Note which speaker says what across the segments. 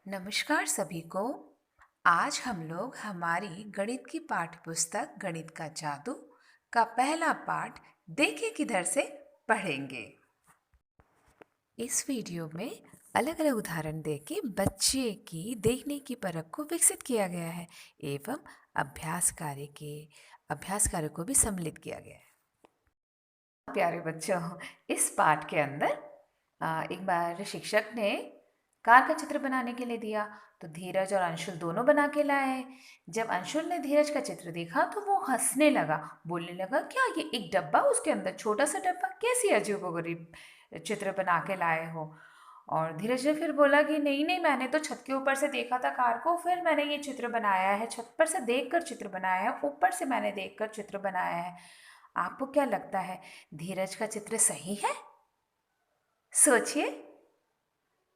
Speaker 1: नमस्कार सभी को। आज हम लोग हमारी गणित की पाठ्य पुस्तक गणित का जादू का पहला पाठ देखें किधर से पढ़ेंगे। इस वीडियो में अलग अलग उदाहरण देके बच्चे की देखने की परख को विकसित किया गया है एवं अभ्यास कार्य को भी सम्मिलित किया गया है। प्यारे बच्चों, इस पाठ के अंदर एक बार शिक्षक ने कार का चित्र बनाने के लिए दिया तो धीरज और अंशुल दोनों बना के लाए। जब अंशुल ने धीरज का चित्र देखा तो वो हंसने लगा, बोलने लगा, क्या ये एक डब्बा, उसके अंदर छोटा सा डब्बा, कैसी अजीबोगरीब चित्र बना के लाए हो। और धीरज ने फिर बोला कि नहीं नहीं, मैंने तो छत के ऊपर से देखा था कार को, फिर मैंने ये चित्र बनाया है, छत पर से देखकर चित्र बनाया है, ऊपर से मैंने देखकर चित्र बनाया है। आपको क्या लगता है, धीरज का चित्र सही है? सोचिए।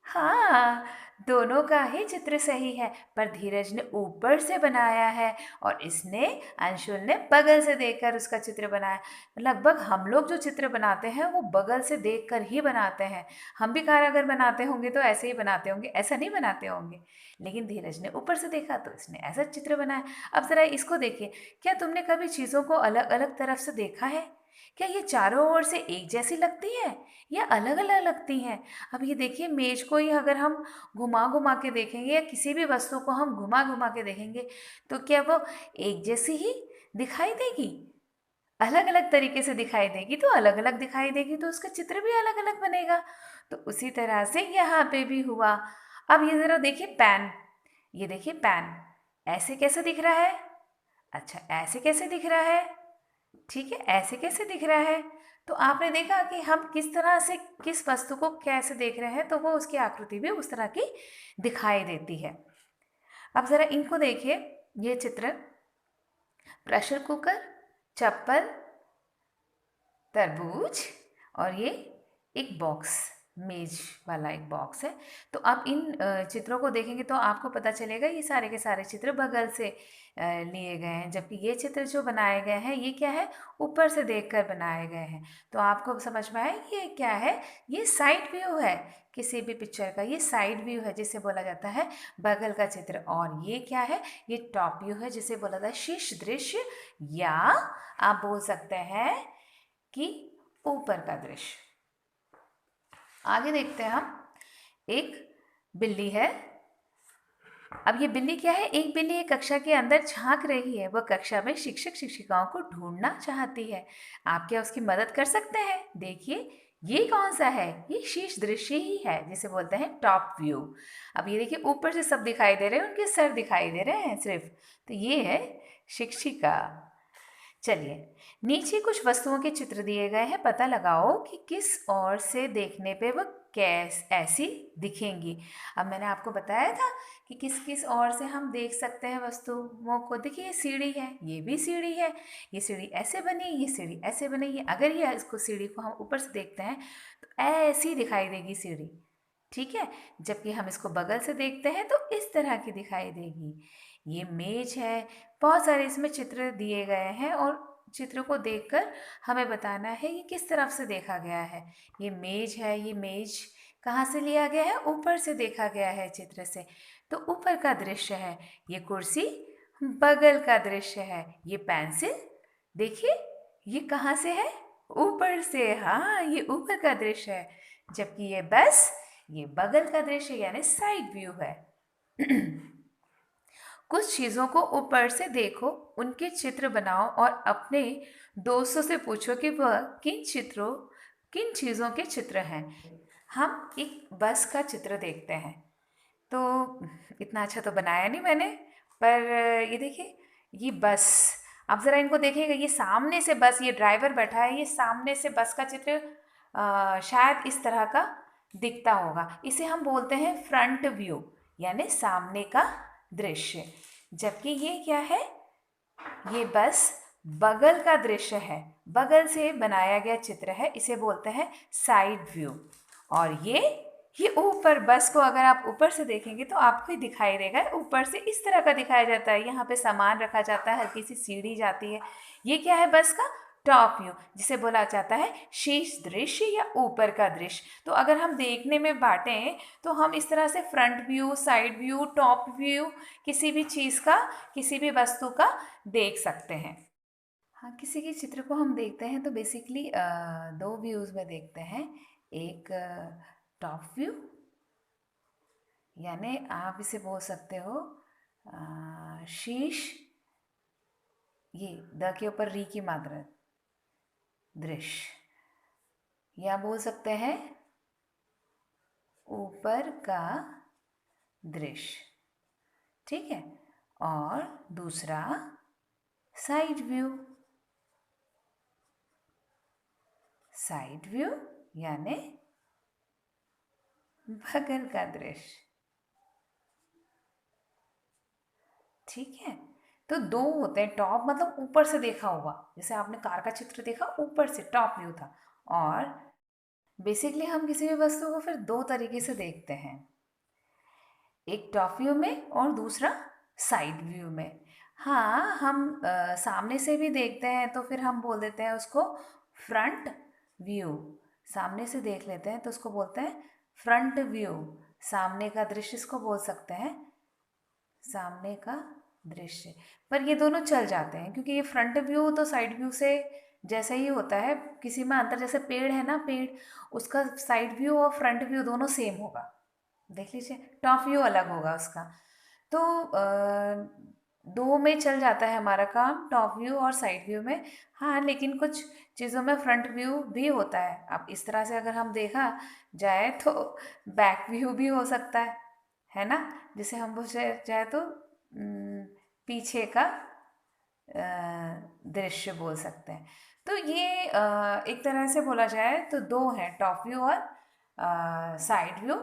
Speaker 1: हाँ, दोनों का ही चित्र सही है, पर धीरज ने ऊपर से बनाया है और इसने अंशुल ने बगल से देखकर उसका चित्र बनाया। लगभग हम लोग जो चित्र बनाते हैं वो बगल से देखकर ही बनाते हैं। हम भी कार अगर बनाते होंगे तो ऐसे ही बनाते होंगे, ऐसा नहीं बनाते होंगे। लेकिन धीरज ने ऊपर से देखा तो इसने ऐसा चित्र बनाया। अब ज़रा इसको देखिए, क्या तुमने कभी चीज़ों को अलग अलग तरफ से देखा है? क्या ये चारों ओर से एक जैसी लगती है या अलग अलग लगती हैं? अब ये देखिए, मेज को ही अगर हम घुमा घुमा के देखेंगे या किसी भी वस्तु को हम घुमा घुमा के देखेंगे तो क्या वो एक जैसी ही दिखाई देगी? अलग अलग तरीके से दिखाई देगी तो अलग अलग दिखाई देगी, तो उसका चित्र भी अलग अलग बनेगा। तो उसी तरह से यहाँ पे भी हुआ। अब ये ज़रा देखिए पेन, ये देखिए पेन ऐसे कैसे दिख रहा है? अच्छा, ऐसे कैसे दिख रहा है? ठीक है, ऐसे कैसे दिख रहा है? तो आपने देखा कि हम किस तरह से किस वस्तु को कैसे देख रहे हैं तो वो उसकी आकृति भी उस तरह की दिखाई देती है। अब ज़रा इनको देखिए, ये चित्र प्रेशर कुकर, चप्पल, तरबूज और ये एक बॉक्स, मेज वाला एक बॉक्स है। तो आप इन चित्रों को देखेंगे तो आपको पता चलेगा ये सारे के सारे चित्र बगल से लिए गए हैं, जबकि ये चित्र जो बनाए गए हैं ये क्या है, ऊपर से देखकर बनाए गए हैं। तो आपको समझ में आया ये क्या है? ये साइड व्यू है किसी भी पिक्चर का, ये साइड व्यू है जिसे बोला जाता है बगल का चित्र। और ये क्या है? ये टॉप व्यू है जिसे बोला जाता है शीर्ष दृश्य, या आप बोल सकते हैं कि ऊपर का दृश्य। आगे देखते हैं हम, एक बिल्ली है। अब ये बिल्ली क्या है? एक बिल्ली एक कक्षा के अंदर झांक रही है, वह कक्षा में शिक्षक शिक्षिकाओं को ढूंढना चाहती है। आप क्या उसकी मदद कर सकते हैं? देखिए, ये कौन सा है? ये शीर्ष दृश्य ही है जिसे बोलते हैं टॉप व्यू। अब ये देखिए, ऊपर से सब दिखाई दे रहे हैं, उनके सर दिखाई दे रहे हैं सिर्फ, तो ये है शिक्षिका। चलिए, नीचे कुछ वस्तुओं के चित्र दिए गए हैं, पता लगाओ कि किस ओर से देखने पे वह ऐसी दिखेंगी। अब मैंने आपको बताया था कि किस किस ओर से हम देख सकते हैं वस्तुओं को। देखिए, ये सीढ़ी है, ये भी सीढ़ी है, ये सीढ़ी ऐसे बनी, ये सीढ़ी ऐसे बनी। ये अगर ये इसको सीढ़ी को हम ऊपर से देखते हैं तो ऐसी दिखाई देगी सीढ़ी, ठीक है। जबकि हम इसको बगल से देखते हैं तो इस तरह की दिखाई देगी। ये मेज है, बहुत सारे इसमें चित्र दिए गए हैं और चित्र को देखकर हमें बताना है ये किस तरफ से देखा गया है। ये मेज है, ये मेज कहाँ से लिया गया है? ऊपर से देखा गया है चित्र से, तो ऊपर का दृश्य है। ये कुर्सी बगल का दृश्य है। ये पेंसिल देखिए, ये कहाँ से है? ऊपर से। हाँ, ये ऊपर का दृश्य है। जबकि ये बस, ये बगल का दृश्य यानी साइड व्यू है। कुछ चीज़ों को ऊपर से देखो, उनके चित्र बनाओ और अपने दोस्तों से पूछो कि वह किन चीज़ों के चित्र हैं। हम एक बस का चित्र देखते हैं, तो इतना अच्छा तो बनाया नहीं मैंने, पर ये देखिए, ये बस। आप ज़रा इनको देखिएगा, ये सामने से बस, ये ड्राइवर बैठा है, ये सामने से बस का चित्र शायद इस तरह का दिखता होगा। इसे हम बोलते हैं फ्रंट व्यू यानी सामने का दृश्य। जबकि ये क्या है? ये बस बगल का दृश्य है, बगल से बनाया गया चित्र है, इसे बोलते हैं साइड व्यू। और ये ऊपर, बस को अगर आप ऊपर से देखेंगे तो आपको ही दिखाई देगा, ऊपर से इस तरह का दिखाया जाता है। यहाँ पे सामान रखा जाता है, हल्की सी सीढ़ी जाती है। ये क्या है? बस का टॉप व्यू, जिसे बोला जाता है शीर्ष दृश्य या ऊपर का दृश्य। तो अगर हम देखने में बांटें तो हम इस तरह से front view, side view, top view किसी भी चीज़ का, किसी भी वस्तु का देख सकते हैं। हाँ, किसी के चित्र को हम देखते हैं तो बेसिकली दो व्यूज़ में देखते हैं। एक टॉप व्यू, यानी आप इसे बोल सकते हो शीर्ष, ये द के ऊपर री की मात्रा, दृश्य, या बोल सकते हैं ऊपर का दृश्य। ठीक है। और दूसरा साइड व्यू, साइड व्यू यानी बगल का दृश्य। ठीक है। तो दो होते हैं, टॉप मतलब ऊपर से देखा होगा, जैसे आपने कार का चित्र देखा ऊपर से, टॉप व्यू था। और बेसिकली हम किसी भी वस्तु को फिर दो तरीके से देखते हैं, एक टॉप व्यू में और दूसरा साइड व्यू में। हाँ, हम सामने से भी देखते हैं तो फिर हम बोल देते हैं उसको फ्रंट व्यू। सामने से देख लेते हैं तो उसको बोलते हैं फ्रंट व्यू, सामने का दृश्य इसको बोल सकते हैं सामने का दृश्य। पर ये दोनों चल जाते हैं क्योंकि ये फ्रंट व्यू तो साइड व्यू से जैसे ही होता है, किसी में अंतर, जैसे पेड़ है ना, पेड़, उसका साइड व्यू और फ्रंट व्यू दोनों सेम होगा, देख लीजिए, टॉप व्यू अलग होगा उसका। तो दो में चल जाता है हमारा काम, टॉप व्यू और साइड व्यू में। हाँ, लेकिन कुछ चीज़ों में फ्रंट व्यू भी होता है। अब इस तरह से अगर हम देखा जाए तो बैक व्यू भी हो सकता है ना, जिसे हम बोल जाए तो पीछे का दृश्य बोल सकते हैं। तो ये एक तरह से बोला जाए तो दो हैं, टॉप व्यू और साइड व्यू।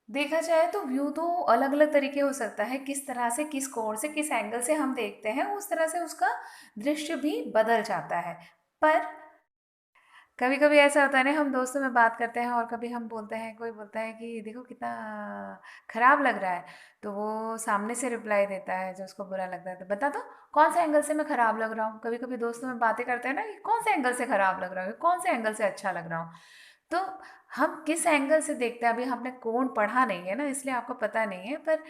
Speaker 1: देखा जाए तो व्यू तो अलग अलग तरीके हो सकता है, किस तरह से, किस कोण से, किस एंगल से हम देखते हैं उस तरह से उसका दृश्य भी बदल जाता है। पर कभी कभी ऐसा होता है ना, हम दोस्तों में बात करते हैं और कभी हम बोलते हैं, कोई बोलता है कि देखो कितना खराब लग रहा है, तो वो सामने से रिप्लाई देता है जो उसको बुरा लगता है, तो बता दो कौन से एंगल से मैं खराब लग रहा हूँ। कभी कभी दोस्तों में बातें करते हैं ना कि कौन से एंगल से खराब लग रहा है, कौन से एंगल से अच्छा लग रहा हूँ। तो हम किस एंगल से देखते हैं, अभी हमने कोण पढ़ा नहीं है ना, इसलिए आपको पता नहीं है, पर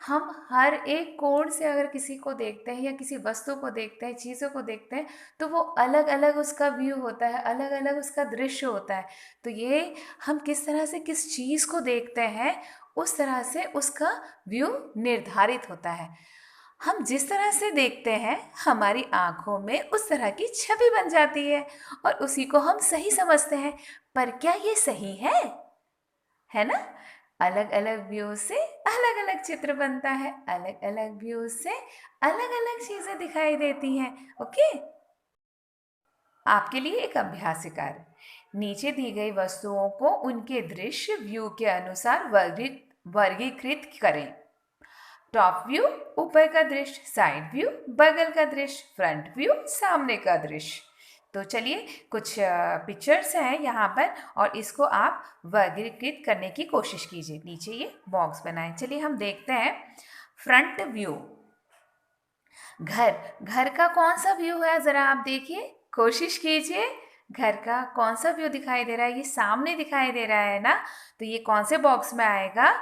Speaker 1: हम हर एक कोण से अगर किसी को देखते हैं या किसी वस्तु को देखते हैं, चीज़ों को देखते हैं, तो वो अलग अलग उसका व्यू होता है, अलग अलग उसका दृश्य होता है। तो ये हम किस तरह से किस चीज़ को देखते हैं उस तरह से उसका व्यू निर्धारित होता है। हम जिस तरह से देखते हैं हमारी आँखों में उस तरह की छवि बन जाती है और उसी को हम सही समझते हैं। पर क्या ये सही है ना? अलग अलग व्यू से अलग अलग चित्र बनता है, अलग अलग व्यू से अलग अलग चीज़ें दिखाई देती हैं। ओके, आपके लिए एक अभ्यास कार्य, नीचे दी गई वस्तुओं को उनके दृश्य व्यू के अनुसार वर्गीकृत करें। टॉप व्यू ऊपर का दृश्य, साइड व्यू बगल का दृश्य, फ्रंट व्यू सामने का दृश्य। तो चलिए कुछ पिक्चर्स हैं यहाँ पर और इसको आप वर्गीकृत करने की कोशिश कीजिए। नीचे ये बॉक्स बनाएं। चलिए हम देखते हैं फ्रंट व्यू। घर का कौन सा व्यू है, ज़रा आप देखिए, कोशिश कीजिए। घर का कौन सा व्यू दिखाई दे रहा है, ये सामने दिखाई दे रहा है ना, तो ये कौन से बॉक्स में आएगा,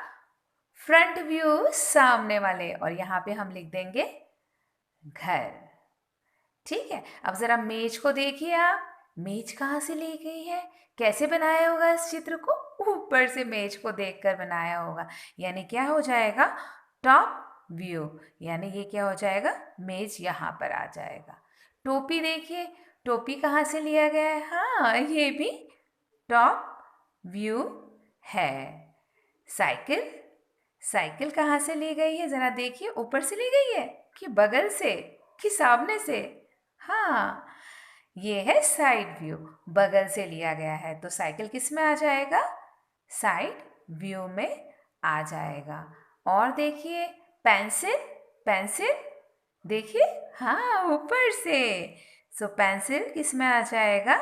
Speaker 1: फ्रंट व्यू सामने वाले, और यहाँ पे हम लिख देंगे घर। ठीक है। अब ज़रा मेज को देखिए आप, मेज कहाँ से ली गई है, कैसे बनाया होगा इस चित्र को, ऊपर से मेज को देखकर बनाया होगा, यानी क्या हो जाएगा, टॉप व्यू, यानी ये क्या हो जाएगा, मेज यहाँ पर आ जाएगा। टोपी देखिए, टोपी कहाँ से लिया गया है, हाँ ये भी टॉप व्यू है। साइकिल, साइकिल कहाँ से ली गई है, ज़रा देखिए, ऊपर से ली गई है कि बगल से कि सामने से, हाँ ये है साइड व्यू, बगल से लिया गया है, तो साइकिल किस में आ जाएगा, साइड व्यू में आ जाएगा। और देखिए पेंसिल, पेंसिल देखिए, हाँ ऊपर से, सो पेंसिल किस में आ जाएगा,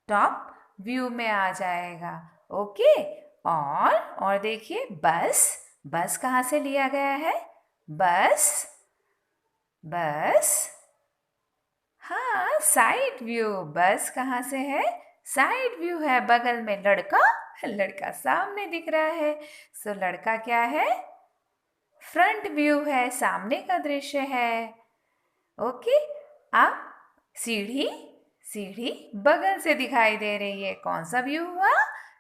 Speaker 1: टॉप व्यू में आ जाएगा। ओके। और देखिए बस, बस कहाँ से लिया गया है, बस, बस हाँ, साइड व्यू। बस कहाँ से है? साइड व्यू है। बगल में लड़का, लड़का सामने दिख रहा है। सो लड़का क्या है? फ्रंट व्यू है, सामने का दृश्य है। ओके। अब सीढ़ी, सीढ़ी बगल से दिखाई दे रही है। कौन सा व्यू हुआ?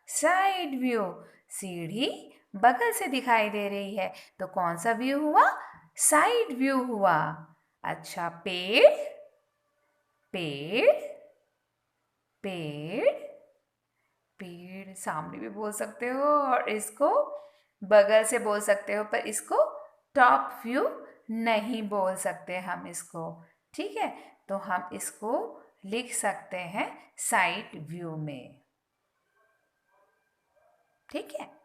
Speaker 1: Side view. सीढ़ी बगल से दिखाई दे रही है, तो कौन सा व्यू हुआ? साइड व्यू हुआ। अच्छा, पेड़, पेड़, पेड़, पेड़ सामने भी बोल सकते हो और इसको बगल से बोल सकते हो, पर इसको टॉप व्यू नहीं बोल सकते हम इसको। ठीक है, तो हम इसको लिख सकते हैं साइड व्यू में। ठीक है।